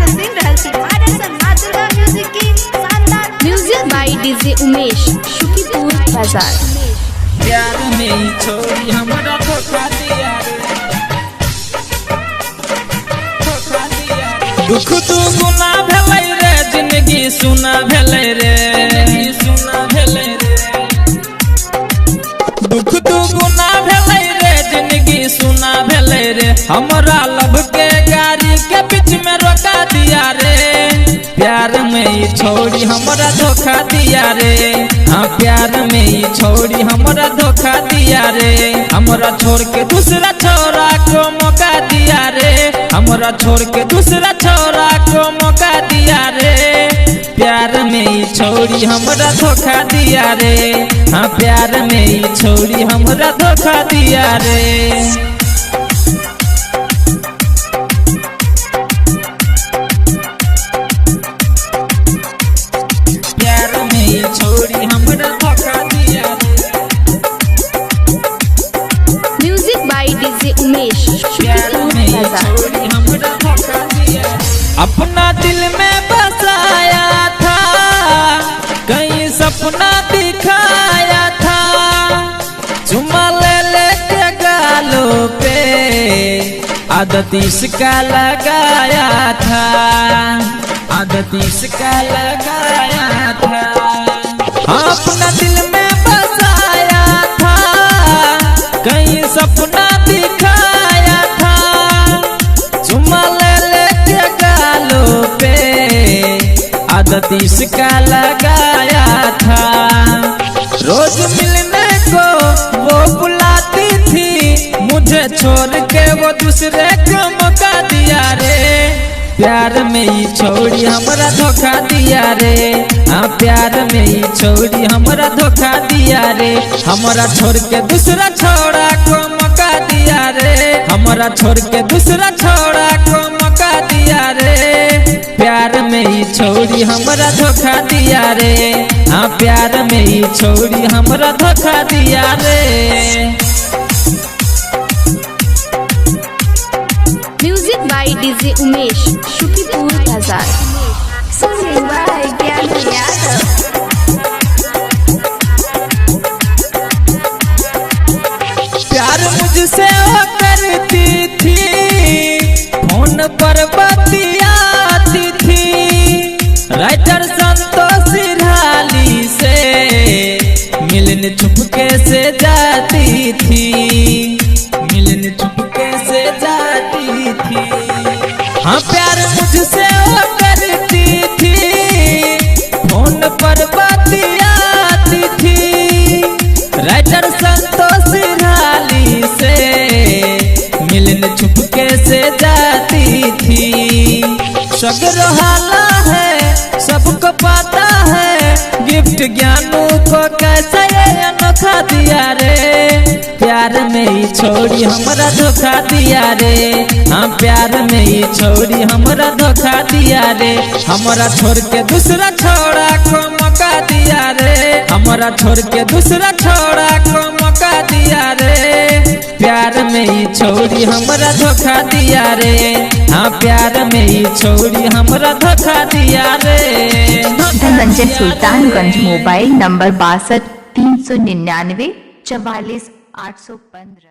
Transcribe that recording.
सुन रहल छी आदर्शन मां दुर्गा म्यूजिक की शानदार music by DJ Umesh Shukipur Bazar. प्यार में छोड़ी हमरा धोखा दिया रे, धोखा दिया रे। दुख तू गुना भेलै रे, जिंदगी सुना भेलै रे, सुना भेलै रे। दुख तू गुना भेलै रे, जिंदगी सुना भेलै रे। हमरा लब के गाड़ी के बीच में रोका दिया रे। प्यार में छोड़ी हमरा धोखा दिया रे, हाँ प्यार में छोड़ी हमरा धोखा दिया रे। हमरा छोड़ के दूसरा छोरा को मौका दिया रे, हमरा छोड़ के दूसरा छोरा को मौका दिया रे। प्यार में छोड़ी हमरा धोखा दिया रे, हाँ प्यार में छोड़ी हमरा धोखा दिया रे। छोड़ी हमरा धोखा दिया रे। Music by DJ Umesh Shukipur Bazar. छोड़ी हमरा धोखा दिया रे। अपना दिल में बसाया था, कहीं सपना दिखाया था। चुम्मा ले लेके गालों पे आदत इसका लगाया था, आदत इसका लगाया था। अपना दिल में बसाया था, कहीं सपना दिखाया था। चुम्मा ले लेके गालों पे आदत इसका लगाया था। रोज मिलने को वो बुलाती थी, मुझे छोड़ के वो दूसरे को मौका दिया रे। प्यार में छोड़ी हमरा धोखा दिया रे, हाँ प्यार में छोड़ी हमरा धोखा दिया रे। हमरा छोड़ के दूसरा छोड़ा को मौका दिया रे, हमरा छोड़ के दूसरा छोड़ा को मौका दिया रे। प्यार में छोड़ी हमरा धोखा दिया रे, हाँ प्यार में छोड़ी हमरा धोखा दिया रे। Music by DJ Umesh Shukipur Bazar. सुनिए बाय ज्ञान यादव। प्यार मुझसे वो करती थी, फोन पर बतियाती थी। राइटर संतोष सिरहाली से मिलने चुपके से जाती थी, मिलने चुपके से जाती थी। हाँ प्यार मुझसे वो करती थी, फोन पर बतियाती थी। राइटर संतोष सिरहाली से मिलने चुपके से जाती थी। सगरो हाला है सबको पता है, गिफ्ट ज्ञानू को कैसे ये अनोखा दिया रे। प्यार में छोड़ी हमरा धोखा दिया रे, हाँ प्यार में छोड़ी हमरा धोखा दिया रे। हमरा छोड़ के दूसरा छोड़ा को मौका दिया रे, हमरा छोड़ के दूसरा छोड़ा को मौका दिया रे। प्यार में छोड़ी हमरा धोखा दिया रे, हाँ प्यार में छोड़ी हमरा धोखा दिया रे। Dhananjay Sultanganj mobile number 62 399 44 815।